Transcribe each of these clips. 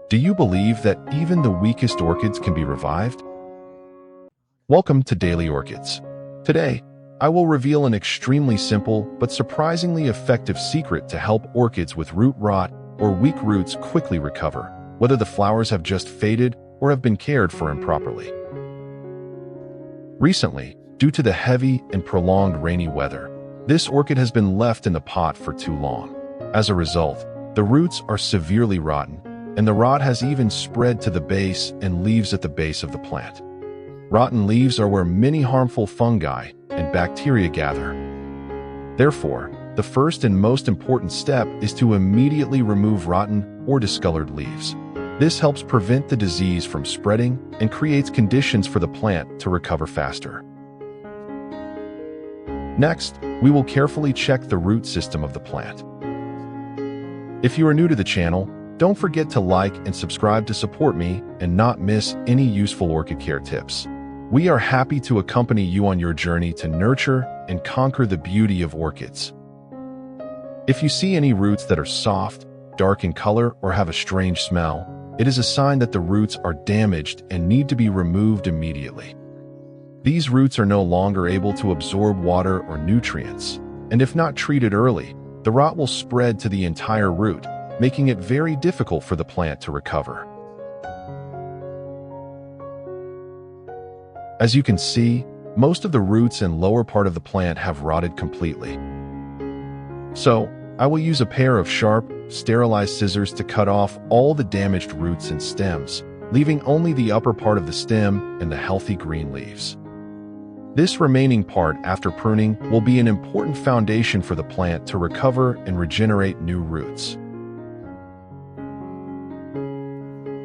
Do you believe that even the weakest orchids can be revived? Welcome to Daily Orchids. Today, I will reveal an extremely simple but surprisingly effective secret to help orchids with root rot or weak roots quickly recover, whether the flowers have just faded or have been cared for improperly. Recently, due to the heavy and prolonged rainy weather, this orchid has been left in the pot for too long. As a result, the roots are severely rotten, and the rot has even spread to the base and leaves at the base of the plant. Rotten leaves are where many harmful fungi and bacteria gather. Therefore, the first and most important step is to immediately remove rotten or discolored leaves. This helps prevent the disease from spreading and creates conditions for the plant to recover faster. Next, we will carefully check the root system of the plant. If you are new to the channel, don't forget to like and subscribe to support me and not miss any useful orchid care tips. We are happy to accompany you on your journey to nurture and conquer the beauty of orchids. If you see any roots that are soft, dark in color, or have a strange smell, it is a sign that the roots are damaged and need to be removed immediately. These roots are no longer able to absorb water or nutrients, and if not treated early, the rot will spread to the entire root, making it very difficult for the plant to recover. As you can see, most of the roots and lower part of the plant have rotted completely. So, I will use a pair of sharp, sterilized scissors to cut off all the damaged roots and stems, leaving only the upper part of the stem and the healthy green leaves. This remaining part after pruning will be an important foundation for the plant to recover and regenerate new roots.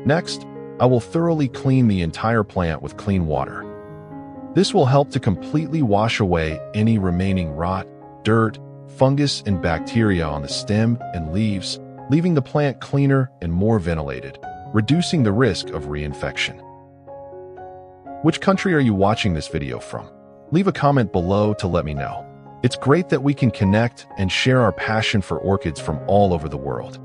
Next, I will thoroughly clean the entire plant with clean water. This will help to completely wash away any remaining rot, dirt, fungus, and bacteria on the stem and leaves, leaving the plant cleaner and more ventilated, reducing the risk of reinfection. Which country are you watching this video from? Leave a comment below to let me know. It's great that we can connect and share our passion for orchids from all over the world.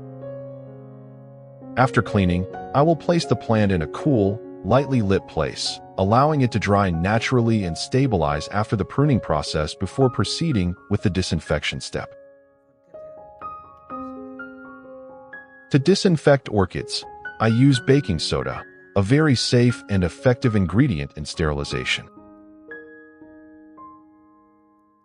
After cleaning, I will place the plant in a cool, lightly lit place, allowing it to dry naturally and stabilize after the pruning process before proceeding with the disinfection step. To disinfect orchids, I use baking soda, a very safe and effective ingredient in sterilization.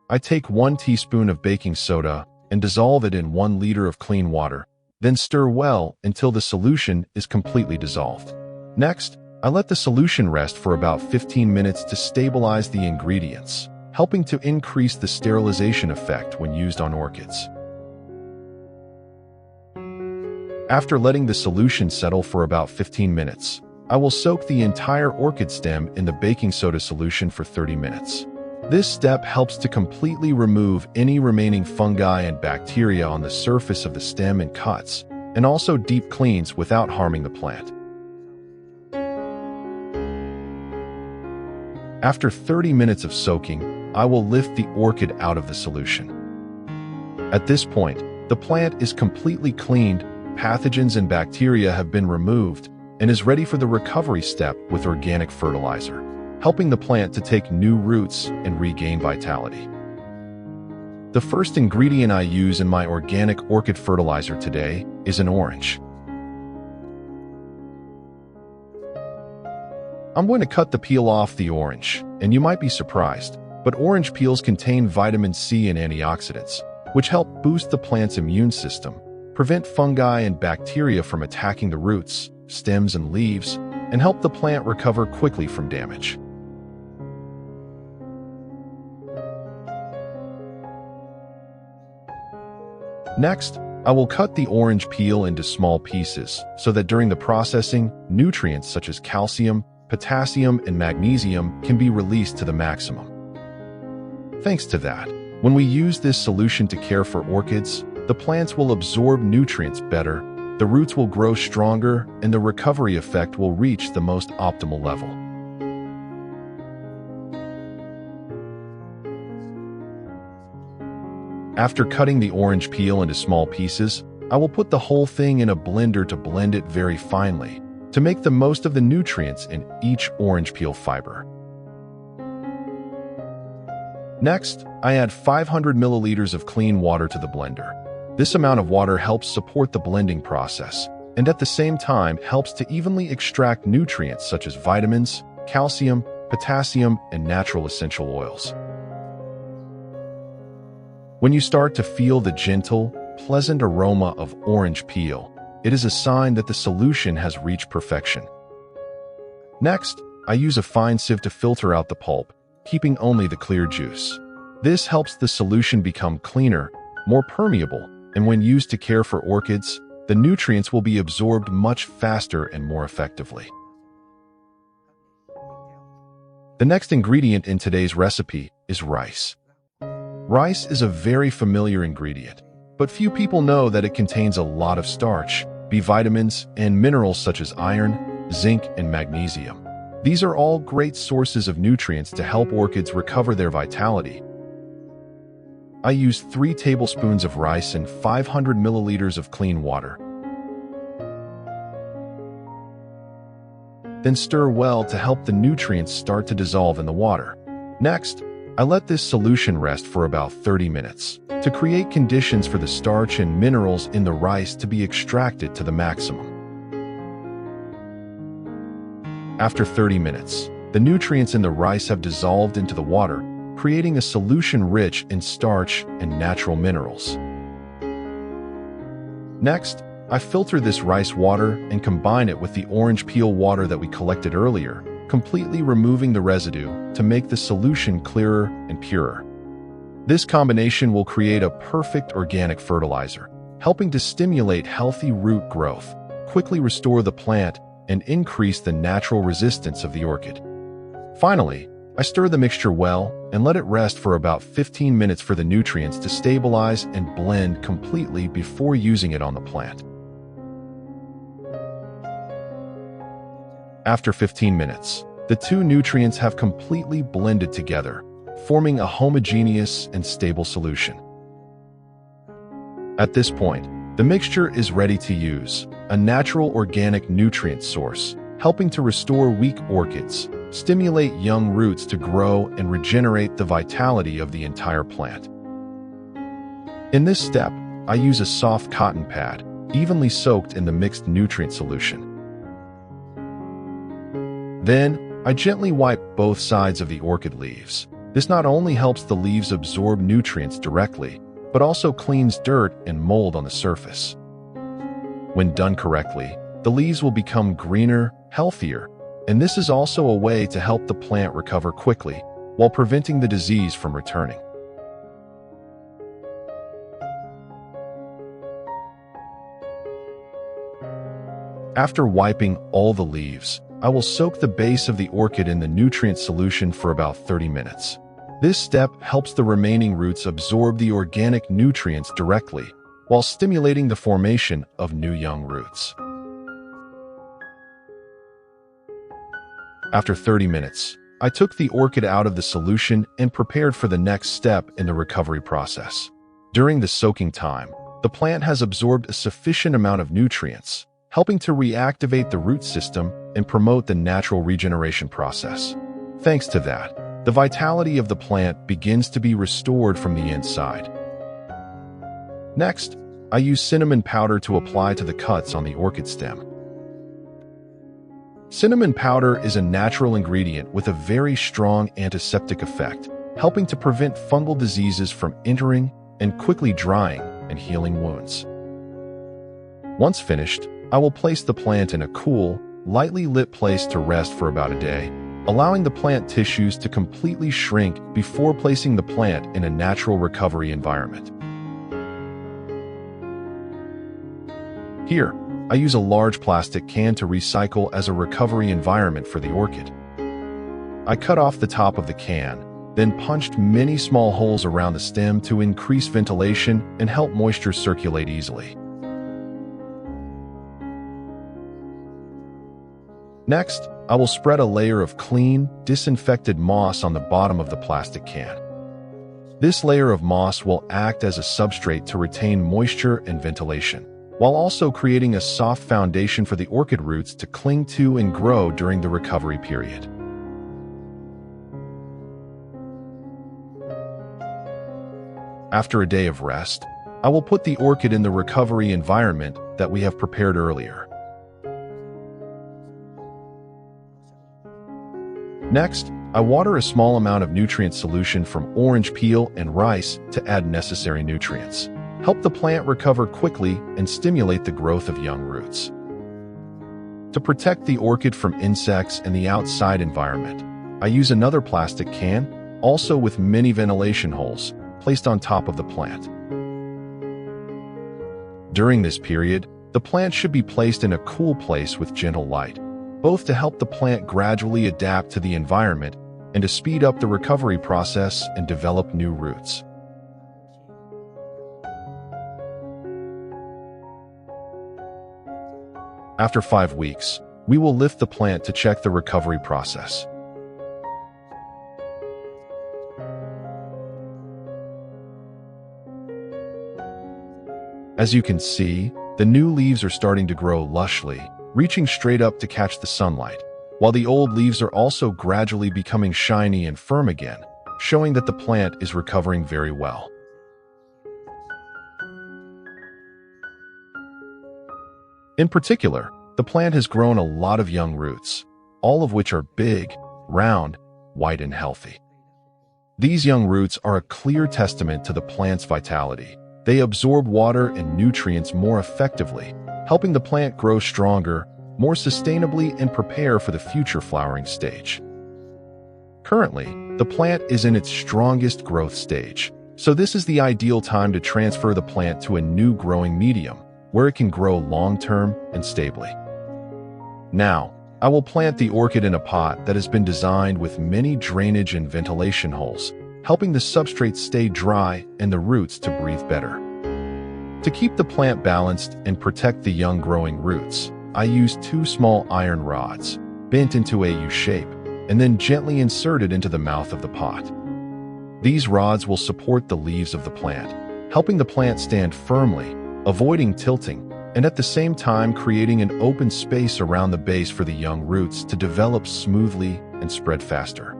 I take 1 teaspoon of baking soda and dissolve it in 1 liter of clean water, then stir well until the solution is completely dissolved. Next, I let the solution rest for about 15 minutes to stabilize the ingredients, helping to increase the sterilization effect when used on orchids. After letting the solution settle for about 15 minutes, I will soak the entire orchid stem in the baking soda solution for 30 minutes. This step helps to completely remove any remaining fungi and bacteria on the surface of the stem and cuts, and also deep cleans without harming the plant. After 30 minutes of soaking, I will lift the orchid out of the solution. At this point, the plant is completely cleaned, pathogens and bacteria have been removed, and is ready for the recovery step with organic fertilizer, helping the plant to take new roots and regain vitality. The first ingredient I use in my organic orchid fertilizer today is an orange. I'm going to cut the peel off the orange, and you might be surprised, but orange peels contain vitamin C and antioxidants, which help boost the plant's immune system, prevent fungi and bacteria from attacking the roots, stems, and leaves, and help the plant recover quickly from damage. Next, I will cut the orange peel into small pieces so that during the processing, nutrients such as calcium, potassium, and magnesium can be released to the maximum. Thanks to that, when we use this solution to care for orchids, the plants will absorb nutrients better, the roots will grow stronger, and the recovery effect will reach the most optimal level. After cutting the orange peel into small pieces, I will put the whole thing in a blender to blend it very finely, to make the most of the nutrients in each orange peel fiber. Next, I add 500 milliliters of clean water to the blender. This amount of water helps support the blending process, and at the same time helps to evenly extract nutrients such as vitamins, calcium, potassium, and natural essential oils. When you start to feel the gentle, pleasant aroma of orange peel, it is a sign that the solution has reached perfection. Next, I use a fine sieve to filter out the pulp, keeping only the clear juice. This helps the solution become cleaner, more permeable, and when used to care for orchids, the nutrients will be absorbed much faster and more effectively. The next ingredient in today's recipe is rice. Rice is a very familiar ingredient, but few people know that it contains a lot of starch, B vitamins, and minerals such as iron, zinc, and magnesium. These are all great sources of nutrients to help orchids recover their vitality. I use 3 tablespoons of rice and 500 milliliters of clean water. Then stir well to help the nutrients start to dissolve in the water. Next, I let this solution rest for about 30 minutes to create conditions for the starch and minerals in the rice to be extracted to the maximum. After 30 minutes, the nutrients in the rice have dissolved into the water, creating a solution rich in starch and natural minerals. Next, I filter this rice water and combine it with the orange peel water that we collected earlier, completely removing the residue to make the solution clearer and purer. This combination will create a perfect organic fertilizer, helping to stimulate healthy root growth, quickly restore the plant, and increase the natural resistance of the orchid. Finally, I stir the mixture well and let it rest for about 15 minutes for the nutrients to stabilize and blend completely before using it on the plant. After 15 minutes, the 2 nutrients have completely blended together, forming a homogeneous and stable solution. At this point, the mixture is ready to use, a natural organic nutrient source, helping to restore weak orchids, stimulate young roots to grow, and regenerate the vitality of the entire plant. In this step, I use a soft cotton pad, evenly soaked in the mixed nutrient solution. Then, I gently wipe both sides of the orchid leaves. This not only helps the leaves absorb nutrients directly, but also cleans dirt and mold on the surface. When done correctly, the leaves will become greener, healthier, and this is also a way to help the plant recover quickly while preventing the disease from returning. After wiping all the leaves, I will soak the base of the orchid in the nutrient solution for about 30 minutes. This step helps the remaining roots absorb the organic nutrients directly, while stimulating the formation of new young roots. After 30 minutes, I took the orchid out of the solution and prepared for the next step in the recovery process. During the soaking time, the plant has absorbed a sufficient amount of nutrients, helping to reactivate the root system and promote the natural regeneration process. Thanks to that, the vitality of the plant begins to be restored from the inside. Next, I use cinnamon powder to apply to the cuts on the orchid stem. Cinnamon powder is a natural ingredient with a very strong antiseptic effect, helping to prevent fungal diseases from entering and quickly drying and healing wounds. Once finished, I will place the plant in a cool, lightly lit place to rest for about a day, allowing the plant tissues to completely shrink before placing the plant in a natural recovery environment. Here, I use a large plastic can to recycle as a recovery environment for the orchid. I cut off the top of the can, then punched many small holes around the stem to increase ventilation and help moisture circulate easily. Next, I will spread a layer of clean, disinfected moss on the bottom of the plastic can. This layer of moss will act as a substrate to retain moisture and ventilation. while also creating a soft foundation for the orchid roots to cling to and grow during the recovery period. After a day of rest, I will put the orchid in the recovery environment that we have prepared earlier. Next, I water a small amount of nutrient solution from orange peel and rice to add necessary nutrients. Help the plant recover quickly and stimulate the growth of young roots. To protect the orchid from insects and the outside environment, I use another plastic can, also with many ventilation holes, placed on top of the plant. During this period, the plant should be placed in a cool place with gentle light, both to help the plant gradually adapt to the environment and to speed up the recovery process and develop new roots. After 5 weeks, we will lift the plant to check the recovery process. As you can see, the new leaves are starting to grow lushly, reaching straight up to catch the sunlight, while the old leaves are also gradually becoming shiny and firm again, showing that the plant is recovering very well. In particular, the plant has grown a lot of young roots, all of which are big, round, white, and healthy. These young roots are a clear testament to the plant's vitality. They absorb water and nutrients more effectively, helping the plant grow stronger, more sustainably, and prepare for the future flowering stage. Currently, the plant is in its strongest growth stage, so this is the ideal time to transfer the plant to a new growing medium, where it can grow long-term and stably. Now, I will plant the orchid in a pot that has been designed with many drainage and ventilation holes, helping the substrate stay dry and the roots to breathe better. To keep the plant balanced and protect the young growing roots, I use 2 small iron rods, bent into a U shape, and then gently inserted into the mouth of the pot. These rods will support the leaves of the plant, helping the plant stand firmly, avoiding tilting, and at the same time creating an open space around the base for the young roots to develop smoothly and spread faster.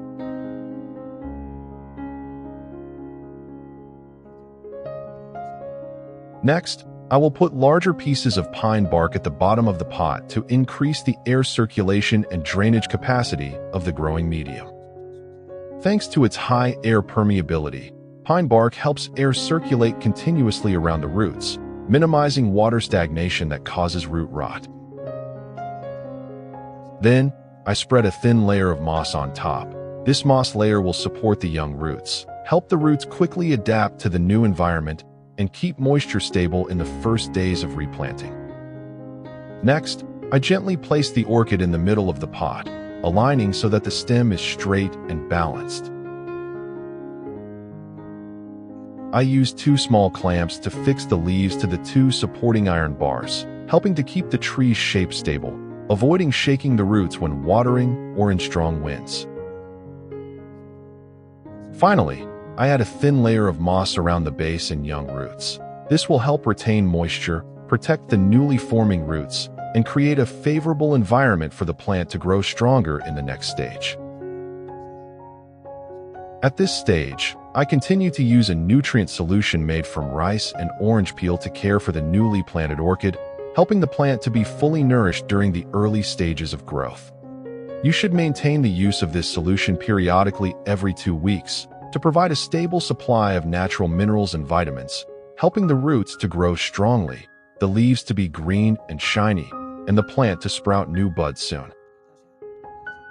Next, I will put larger pieces of pine bark at the bottom of the pot to increase the air circulation and drainage capacity of the growing medium. Thanks to its high air permeability, pine bark helps air circulate continuously around the roots, minimizing water stagnation that causes root rot. Then, I spread a thin layer of moss on top. This moss layer will support the young roots, help the roots quickly adapt to the new environment, and keep moisture stable in the first days of replanting. Next, I gently place the orchid in the middle of the pot, aligning so that the stem is straight and balanced. I use 2 small clamps to fix the leaves to the 2 supporting iron bars, helping to keep the tree's shape stable, avoiding shaking the roots when watering or in strong winds. Finally, I add a thin layer of moss around the base and young roots. This will help retain moisture, protect the newly forming roots, and create a favorable environment for the plant to grow stronger in the next stage. At this stage, I continue to use a nutrient solution made from rice and orange peel to care for the newly planted orchid, helping the plant to be fully nourished during the early stages of growth. You should maintain the use of this solution periodically every 2 weeks to provide a stable supply of natural minerals and vitamins, helping the roots to grow strongly, the leaves to be green and shiny, and the plant to sprout new buds soon.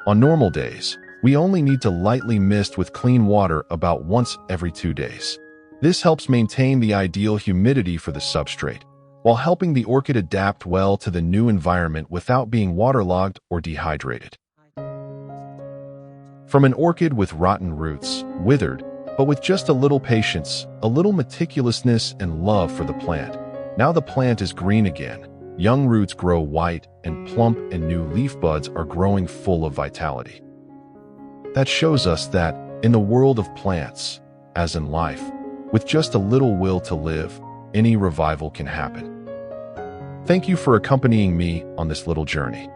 On normal days, we only need to lightly mist with clean water about once every 2 days. This helps maintain the ideal humidity for the substrate, while helping the orchid adapt well to the new environment without being waterlogged or dehydrated. From an orchid with rotten roots, withered, but with just a little patience, a little meticulousness and love for the plant, now the plant is green again. Young roots grow white and plump, and new leaf buds are growing full of vitality. That shows us that, in the world of plants, as in life, with just a little will to live, any revival can happen. Thank you for accompanying me on this little journey.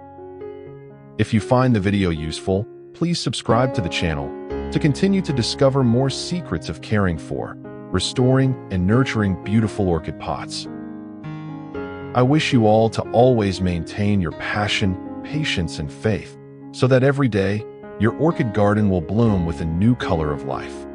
If you find the video useful, please subscribe to the channel to continue to discover more secrets of caring for, restoring, and nurturing beautiful orchid pots. I wish you all to always maintain your passion, patience, and faith, so that every day, your orchid garden will bloom with a new color of life.